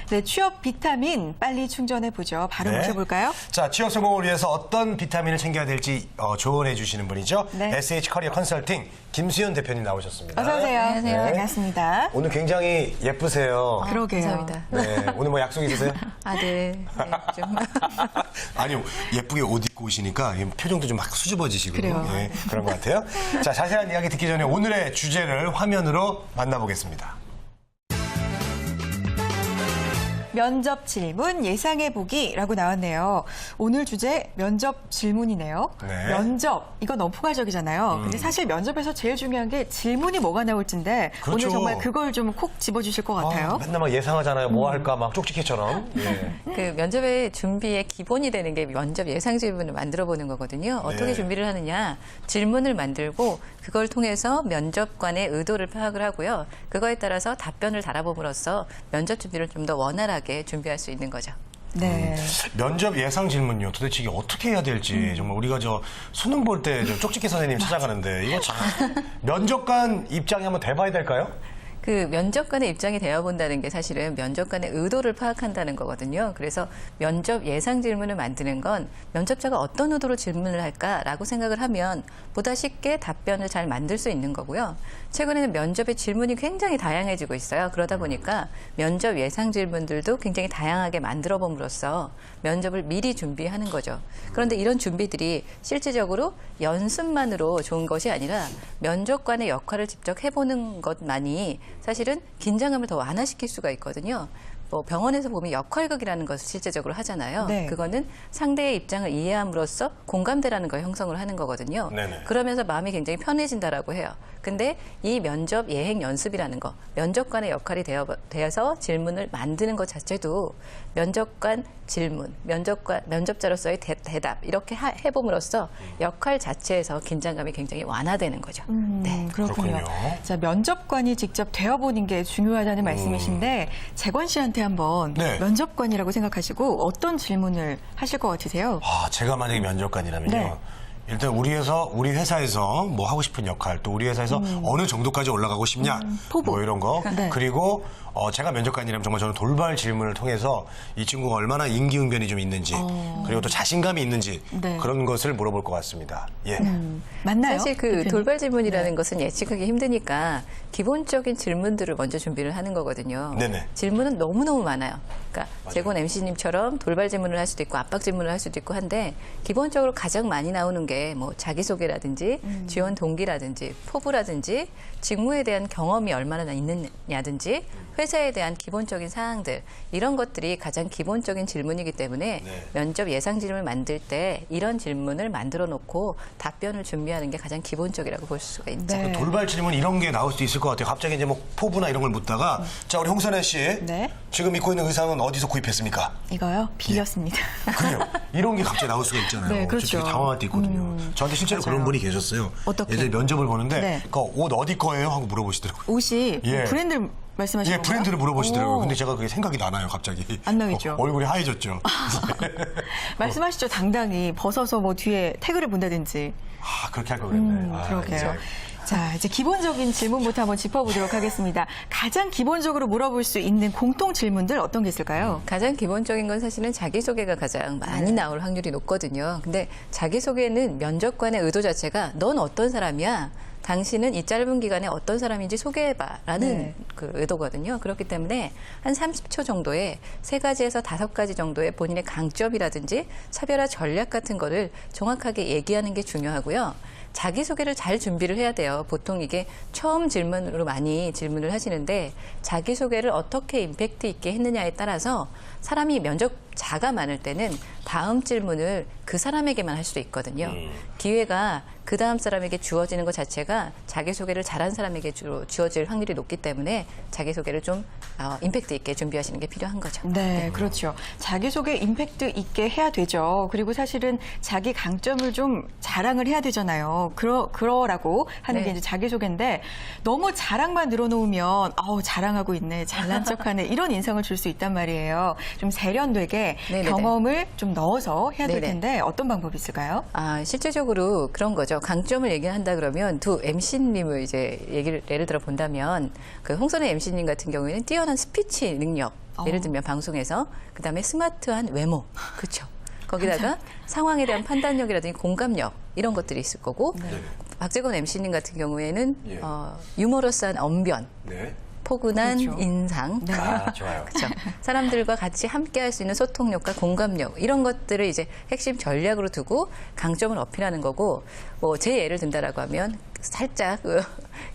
네, 취업 비타민 빨리 충전해보죠. 바로 네. 모셔볼까요? 자, 취업 성공을 위해서 어떤 비타민을 챙겨야 될지 조언해 주시는 분이죠. 네. SH 커리어 컨설팅 김수현 대표님 나오셨습니다. 어서 오세요. 안녕하세요. 네. 반갑습니다. 오늘 굉장히 예쁘세요. 그러게요. 감사합니다. 네, 오늘 뭐 약속 있으세요? 아, 네. 네, 좀. 아니요, 예쁘게 옷 입고 오시니까 표정도 좀 막 수줍어지시고 그래요. 네, 그런 것 같아요. 자, 자세한 이야기 듣기 전에 오늘의 주제를 화면으로 만나보겠습니다. 면접 질문 예상해보기라고 나왔네요. 오늘 주제 면접 질문이네요. 네. 면접, 이건 너무 포괄적이잖아요. 근데 사실 면접에서 제일 중요한 게 질문이 뭐가 나올지인데 그렇죠. 오늘 정말 그걸 좀 콕 집어주실 것 같아요. 맨날 막 예상하잖아요. 뭐 할까 막 쪽지게처럼. 예. 그 면접의 준비의 기본이 되는 게 면접 예상 질문을 만들어 보는 거거든요. 어떻게 네. 준비를 하느냐. 질문을 만들고 그걸 통해서 면접관의 의도를 파악을 하고요. 그거에 따라서 답변을 달아봄으로써 면접 준비를 좀 더 원활하게 준비할 수 있는 거죠. 네. 면접 예상 질문요. 도대체 이게 어떻게 해야 될지 정말 우리가 저 수능 볼 때 쪽지게 선생님 찾아가는데 이거 참 면접관 입장에 한번 대봐야 될까요? 그 면접관의 입장이 되어본다는 게 사실은 면접관의 의도를 파악한다는 거거든요. 그래서 면접 예상 질문을 만드는 건 면접자가 어떤 의도로 질문을 할까라고 생각을 하면 보다 쉽게 답변을 잘 만들 수 있는 거고요. 최근에는 면접의 질문이 굉장히 다양해지고 있어요. 그러다 보니까 면접 예상 질문들도 굉장히 다양하게 만들어 봄으로써 면접을 미리 준비하는 거죠. 그런데 이런 준비들이 실질적으로 연습만으로 좋은 것이 아니라 면접관의 역할을 직접 해보는 것만이 사실은 긴장감을 더 완화시킬 수가 있거든요. 뭐 병원에서 보면 역할극이라는 것을 실제적으로 하잖아요. 네. 그거는 상대의 입장을 이해함으로써 공감대라는 걸 형성을 하는 거거든요. 네네. 그러면서 마음이 굉장히 편해진다라고 해요. 근데 이 면접 예행 연습이라는 거, 면접관의 역할이 되어서 질문을 만드는 것 자체도 면접관 질문, 면접자로서의 대답 이렇게 해봄으로써 역할 자체에서 긴장감이 굉장히 완화되는 거죠. 네. 그렇군요. 그렇군요. 자, 면접관이 직접 되어보는 게 중요하다는 말씀이신데 재권 씨한테 한번 네. 면접관이라고 생각하시고 어떤 질문을 하실 것 같으세요? 아, 제가 만약에 면접관이라면요. 네. 일단 우리 회사에서 뭐 하고 싶은 역할, 또 우리 회사에서 어느 정도까지 올라가고 싶냐, 포부. 뭐 이런 거. 네. 그리고 제가 면접관이라면 정말 저는 돌발 질문을 통해서 이 친구가 얼마나 임기응변이 좀 있는지, 그리고 또 자신감이 있는지 네. 그런 것을 물어볼 것 같습니다. 예. 맞나요? 사실 그 대표님? 돌발 질문이라는 네. 것은 예측하기 힘드니까 기본적인 질문들을 먼저 준비를 하는 거거든요. 네네. 질문은 너무너무 많아요. 그러니까 재곤 MC님처럼 돌발 질문을 할 수도 있고 압박 질문을 할 수도 있고 한데 기본적으로 가장 많이 나오는 게 뭐 자기소개라든지 지원 동기라든지 포부라든지 직무에 대한 경험이 얼마나 있느냐든지 회사에 대한 기본적인 사항들 이런 것들이 가장 기본적인 질문이기 때문에 네. 면접 예상 질문을 만들 때 이런 질문을 만들어 놓고 답변을 준비하는 게 가장 기본적이라고 볼 수가 있죠. 네. 돌발 질문 이런 게 나올 수도 있을 것 같아요. 갑자기 이제 뭐 포부나 이런 걸 묻다가 자, 우리 홍선혜 씨. 네. 지금 입고 있는 의상은 어디서 구입했습니까? 이거요? 빌렸습니다. 그래요. 이런 게 갑자기 나올 수가 있잖아요. 네, 저 그렇죠. 되게 당황할 때 있거든요. 저한테 실제로 맞아요. 그런 분이 계셨어요. 어떻게? 예전에 면접을 보는데 네. 그 옷 어디 거예요? 하고 물어보시더라고요. 옷이 예. 브랜드를 말씀하시는 예, 건가요? 브랜드를 물어보시더라고요. 오. 근데 제가 그게 생각이 나나요, 갑자기. 안 나겠죠. 얼굴이 하얘졌죠. 말씀하시죠. 당당히 벗어서 뭐 뒤에 태그를 본다든지. 아, 그렇게 할 걸 그랬네. 아, 그러게요. 예. 자, 이제 기본적인 질문부터 한번 짚어보도록 하겠습니다. 가장 기본적으로 물어볼 수 있는 공통 질문들 어떤 게 있을까요? 가장 기본적인 건 사실은 자기소개가 가장 많이 나올 확률이 높거든요. 근데 자기소개는 면접관의 의도 자체가 넌 어떤 사람이야? 당신은 이 짧은 기간에 어떤 사람인지 소개해봐라는 네. 그 의도거든요. 그렇기 때문에 한 30초 정도에 3가지에서 5가지 정도의 본인의 강점이라든지 차별화 전략 같은 거를 정확하게 얘기하는 게 중요하고요. 자기소개를 잘 준비를 해야 돼요. 보통 이게 처음 질문으로 많이 질문을 하시는데 자기소개를 어떻게 임팩트 있게 했느냐에 따라서 사람이 면접자가 많을 때는 다음 질문을 그 사람에게만 할 수도 있거든요. 기회가 그 다음 사람에게 주어지는 것 자체가 자기소개를 잘한 사람에게 주로 주어질 확률이 높기 때문에 자기소개를 좀 임팩트 있게 준비하시는 게 필요한 거죠. 네, 그렇죠. 자기소개 임팩트 있게 해야 되죠. 그리고 사실은 자기 강점을 좀 자랑을 해야 되잖아요. 그러라고 하는 게 네. 이제 자기소개인데 너무 자랑만 늘어놓으면 아우 자랑하고 있네, 잘난 척하네 이런 인상을 줄 수 있단 말이에요. 좀 세련되게 네네네. 경험을 좀 넣어서 해야 될 네네. 텐데 어떤 방법이 있을까요? 실질적으로 그런 거죠. 강점을 얘기한다 그러면 두 MC님을 이제 예를 들어 본다면 그 홍선의 MC님 같은 경우에는 뛰어난 스피치 능력 예를 들면 방송에서 그다음에 스마트한 외모, 그렇죠. 거기다가 상황에 대한 판단력이라든지 공감력 이런 것들이 있을 거고 박재권 MC님 같은 경우에는 예. 유머러스한 언변, 네. 포근한 그렇죠. 인상, 아, 좋아요. 그렇죠. 사람들과 같이 함께할 수 있는 소통력과 공감력 이런 것들을 이제 핵심 전략으로 두고 강점을 어필하는 거고 제 예를 든다라고 하면 살짝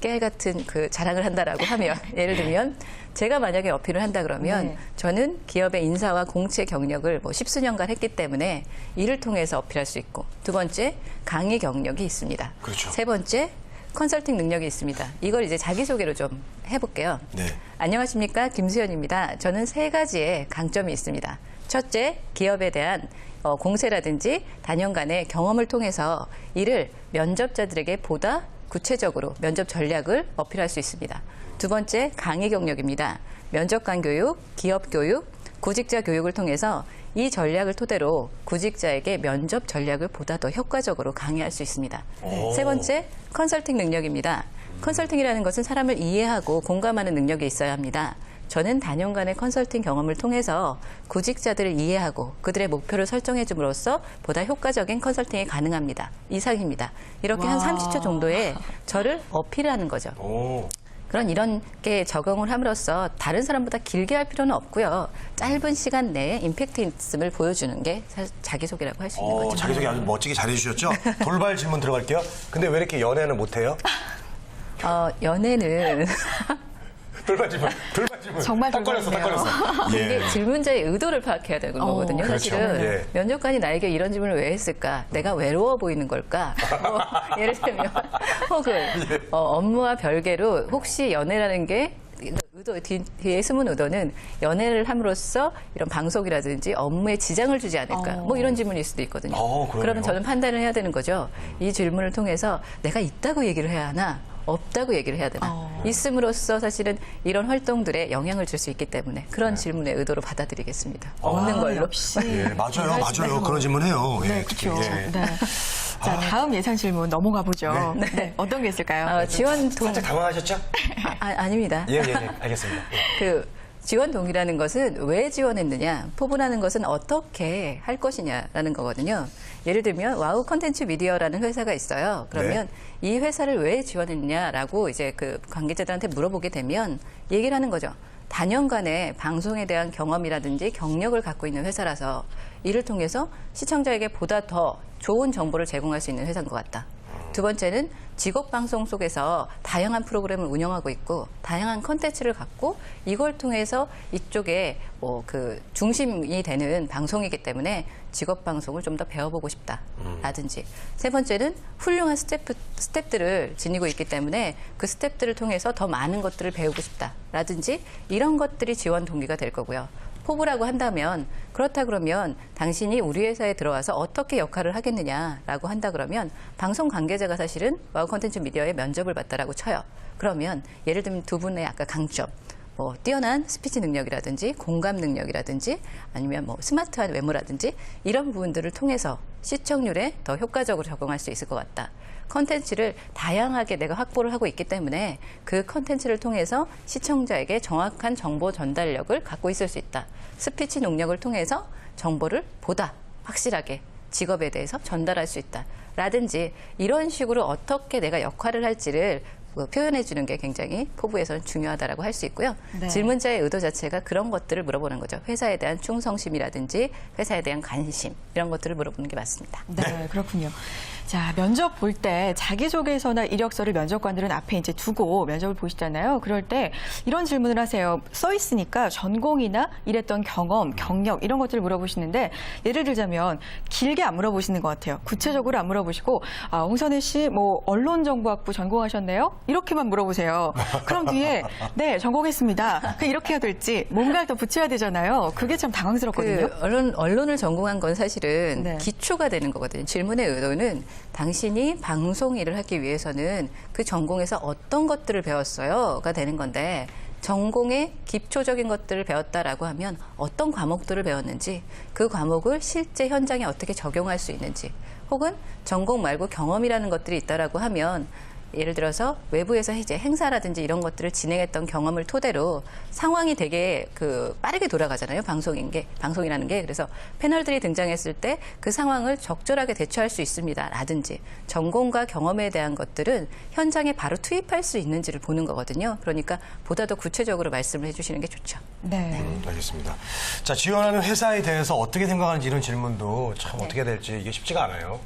깨알 같은 그 자랑을 한다라고 하면 예를 들면 제가 만약에 어필을 한다 그러면 네. 저는 기업의 인사와 공채 경력을 십수년간 했기 때문에 이를 통해서 어필할 수 있고 두 번째 강의 경력이 있습니다. 그렇죠. 세 번째 컨설팅 능력이 있습니다. 이걸 이제 자기소개로 좀 해볼게요. 네. 안녕하십니까. 김수현입니다. 저는 세 가지의 강점이 있습니다. 첫째, 기업에 대한 공세라든지 단연간의 경험을 통해서 이를 면접자들에게 보다 구체적으로 면접 전략을 어필할 수 있습니다. 두 번째, 강의 경력입니다. 면접관 교육, 기업 교육, 구직자 교육을 통해서 이 전략을 토대로 구직자에게 면접 전략을 보다 더 효과적으로 강의할 수 있습니다. 오. 세 번째, 컨설팅 능력입니다. 컨설팅이라는 것은 사람을 이해하고 공감하는 능력이 있어야 합니다. 저는 단연간의 컨설팅 경험을 통해서 구직자들을 이해하고 그들의 목표를 설정해 줌으로써 보다 효과적인 컨설팅이 가능합니다. 이상입니다. 이렇게 한 와. 30초 정도에 저를 어필하는 거죠. 오. 이런 게 적용을 함으로써 다른 사람보다 길게 할 필요는 없고요. 짧은 시간 내에 임팩트 있음을 보여주는 게 사실 자기소개라고 할 수 있는 거죠. 자기소개 아주 멋지게 잘해주셨죠? 돌발 질문 들어갈게요. 근데 왜 이렇게 연애는 못해요? 연애는 돌발 질문. 정말 딱 걸렸어. 이게 예. 질문자의 의도를 파악해야 되는 거거든요. 그렇죠. 사실은 예. 면접관이 나에게 이런 질문을 왜 했을까? 내가 외로워 보이는 걸까? 예를 들면 혹은 업무와 별개로 혹시 연애라는 게 의도 뒤에 숨은 의도는 연애를 함으로써 이런 방송이라든지 업무에 지장을 주지 않을까? 이런 질문일 수도 있거든요. 그러네요. 그러면 저는 판단을 해야 되는 거죠. 이 질문을 통해서 내가 있다고 얘기를 해야 하나? 없다고 얘기를 해야 되나? 있음으로써 사실은 이런 활동들에 영향을 줄 수 있기 때문에 그런 질문의 의도로 받아들이겠습니다. 없는 걸로. 역시. 예, 맞아요. 그런 질문 해요. 네, 예, 그렇죠. 예. 네. 자, 다음 예상 질문 넘어가 보죠. 네. 어떤 게 있을까요? 지원 살짝 당황하셨죠? 아닙니다. 예, 알겠습니다. 그 지원 동의라는 것은 왜 지원했느냐, 포부라는 것은 어떻게 할 것이냐라는 거거든요. 예를 들면 와우 컨텐츠 미디어라는 회사가 있어요. 그러면 이 회사를 왜 지원했느냐라고 이제 그 관계자들한테 물어보게 되면 얘기를 하는 거죠. 단연간의 방송에 대한 경험이라든지 경력을 갖고 있는 회사라서 이를 통해서 시청자에게 보다 더 좋은 정보를 제공할 수 있는 회사인 것 같다. 두 번째는 직업 방송 속에서 다양한 프로그램을 운영하고 있고 다양한 컨텐츠를 갖고 이걸 통해서 이쪽에 그 중심이 되는 방송이기 때문에 직업 방송을 좀 더 배워보고 싶다라든지 세 번째는 훌륭한 스텝들을 지니고 있기 때문에 그 스텝들을 통해서 더 많은 것들을 배우고 싶다라든지 이런 것들이 지원 동기가 될 거고요. 포부라고 한다면 그렇다 그러면 당신이 우리 회사에 들어와서 어떻게 역할을 하겠느냐라고 한다 그러면 방송 관계자가 사실은 와우 컨텐츠 미디어에 면접을 봤다라고 쳐요. 그러면 예를 들면 두 분의 아까 강점 뛰어난 스피치 능력이라든지 공감 능력이라든지 아니면 스마트한 외모라든지 이런 부분들을 통해서 시청률에 더 효과적으로 적용할 수 있을 것 같다. 컨텐츠를 다양하게 내가 확보를 하고 있기 때문에 그 컨텐츠를 통해서 시청자에게 정확한 정보 전달력을 갖고 있을 수 있다. 스피치 능력을 통해서 정보를 보다 확실하게 직업에 대해서 전달할 수 있다. 라든지 이런 식으로 어떻게 내가 역할을 할지를 표현해 주는 게 굉장히 포부에서는 중요하다라고 할 수 있고요. 네. 질문자의 의도 자체가 그런 것들을 물어보는 거죠. 회사에 대한 충성심이라든지 회사에 대한 관심 이런 것들을 물어보는 게 맞습니다. 네, 그렇군요. 자, 면접 볼 때 자기소개서나 이력서를 면접관들은 앞에 이제 두고 면접을 보시잖아요. 그럴 때 이런 질문을 하세요. 써 있으니까 전공이나 일했던 경험, 경력 이런 것들을 물어보시는데 예를 들자면 길게 안 물어보시는 것 같아요. 구체적으로 안 물어보시고 홍선혜 씨 언론정보학부 전공하셨네요? 이렇게만 물어보세요. 그럼 뒤에 네, 전공했습니다. 이렇게 해야 될지 뭔가를 더 붙여야 되잖아요. 그게 참 당황스럽거든요. 언론을 전공한 건 사실은 네. 기초가 되는 거거든요. 질문의 의도는 당신이 방송 일을 하기 위해서는 그 전공에서 어떤 것들을 배웠어요?가 되는 건데 전공의 기초적인 것들을 배웠다라고 하면 어떤 과목들을 배웠는지 그 과목을 실제 현장에 어떻게 적용할 수 있는지 혹은 전공 말고 경험이라는 것들이 있다라고 하면 예를 들어서 외부에서 이제 행사라든지 이런 것들을 진행했던 경험을 토대로 상황이 되게 빠르게 돌아가잖아요. 방송이라는 게. 그래서 패널들이 등장했을 때 그 상황을 적절하게 대처할 수 있습니다. 라든지 전공과 경험에 대한 것들은 현장에 바로 투입할 수 있는지를 보는 거거든요. 그러니까 보다 더 구체적으로 말씀을 해주시는 게 좋죠. 네. 알겠습니다. 자, 지원하는 회사에 대해서 어떻게 생각하는지 이런 질문도 참 어떻게 해야 될지 이게 쉽지가 않아요.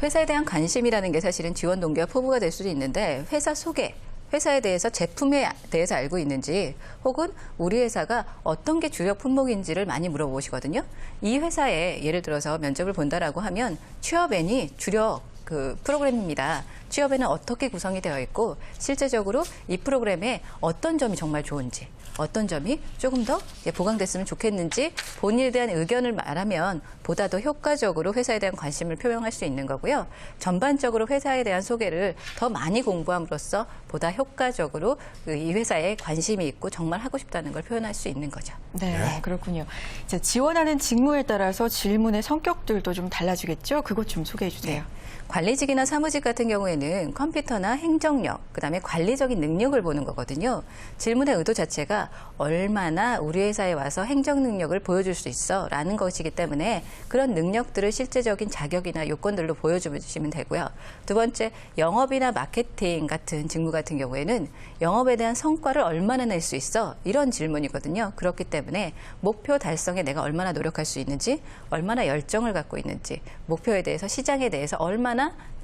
회사에 대한 관심이라는 게 사실은 지원 동기와 포부가 될 수도 있는데 회사 소개, 회사에 대해서 제품에 대해서 알고 있는지 혹은 우리 회사가 어떤 게 주력 품목인지를 많이 물어보시거든요. 이 회사에 예를 들어서 면접을 본다라고 하면 취업앤이 주력 프로그램입니다. 취업에는 어떻게 구성이 되어 있고 실제적으로 이 프로그램에 어떤 점이 정말 좋은지 어떤 점이 조금 더 보강됐으면 좋겠는지 본인에 대한 의견을 말하면 보다 더 효과적으로 회사에 대한 관심을 표명할 수 있는 거고요. 전반적으로 회사에 대한 소개를 더 많이 공부함으로써 보다 효과적으로 이 회사에 관심이 있고 정말 하고 싶다는 걸 표현할 수 있는 거죠. 네, 그렇군요. 자, 지원하는 직무에 따라서 질문의 성격들도 좀 달라지겠죠? 그것 좀 소개해 주세요. 관리직이나 사무직 같은 경우에는 컴퓨터나 행정력, 그다음에 관리적인 능력을 보는 거거든요. 질문의 의도 자체가 얼마나 우리 회사에 와서 행정 능력을 보여줄 수 있어 라는 것이기 때문에 그런 능력들을 실제적인 자격이나 요건들로 보여주시면 되고요. 두 번째, 영업이나 마케팅 같은 직무 같은 경우에는 영업에 대한 성과를 얼마나 낼 수 있어? 이런 질문이거든요. 그렇기 때문에 목표 달성에 내가 얼마나 노력할 수 있는지, 얼마나 열정을 갖고 있는지, 목표에 대해서 시장에 대해서 얼마나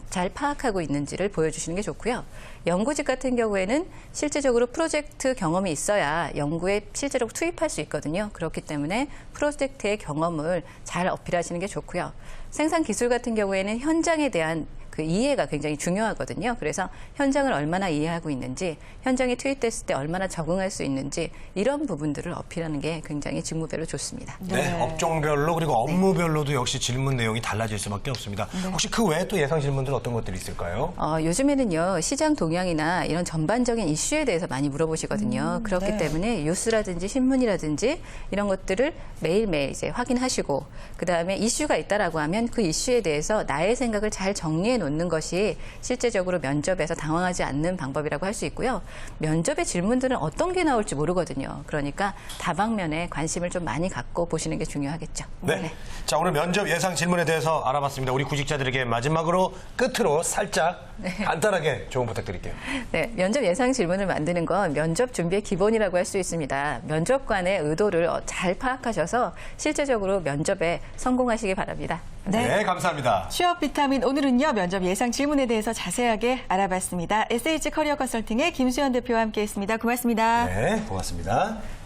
잘 파악하고 있는지를 보여주시는 게 좋고요. 연구직 같은 경우에는 실제적으로 프로젝트 경험이 있어야 연구에 실제로 투입할 수 있거든요. 그렇기 때문에 프로젝트의 경험을 잘 어필하시는 게 좋고요. 생산기술 같은 경우에는 현장에 대한 이해가 굉장히 중요하거든요. 그래서 현장을 얼마나 이해하고 있는지, 현장에 투입됐을 때 얼마나 적응할 수 있는지 이런 부분들을 어필하는 게 굉장히 직무별로 좋습니다. 네, 업종별로 그리고 업무별로도 역시 질문 내용이 달라질 수밖에 없습니다. 혹시 그 외에 또 예상 질문들은 어떤 것들이 있을까요? 요즘에는요, 시장 동향이나 이런 전반적인 이슈에 대해서 많이 물어보시거든요. 그렇기 때문에 뉴스라든지 신문이라든지 이런 것들을 매일매일 이제 확인하시고, 그 다음에 이슈가 있다라고 하면 그 이슈에 대해서 나의 생각을 잘 정리해 놓는 것이 실제적으로 면접에서 당황하지 않는 방법이라고 할 수 있고요. 면접의 질문들은 어떤 게 나올지 모르거든요. 그러니까 다방면에 관심을 좀 많이 갖고 보시는 게 중요하겠죠. 네. 자, 오늘 면접 예상 질문에 대해서 알아봤습니다. 우리 구직자들에게 마지막으로 끝으로 살짝 간단하게 조언 부탁드릴게요. 네, 면접 예상 질문을 만드는 건 면접 준비의 기본이라고 할 수 있습니다. 면접관의 의도를 잘 파악하셔서 실제적으로 면접에 성공하시기 바랍니다. 네, 감사합니다. 취업 비타민 오늘은요 면접 예상 질문에 대해서 자세하게 알아봤습니다. SH 커리어 컨설팅의 김수현 대표와 함께했습니다. 고맙습니다. 네, 고맙습니다.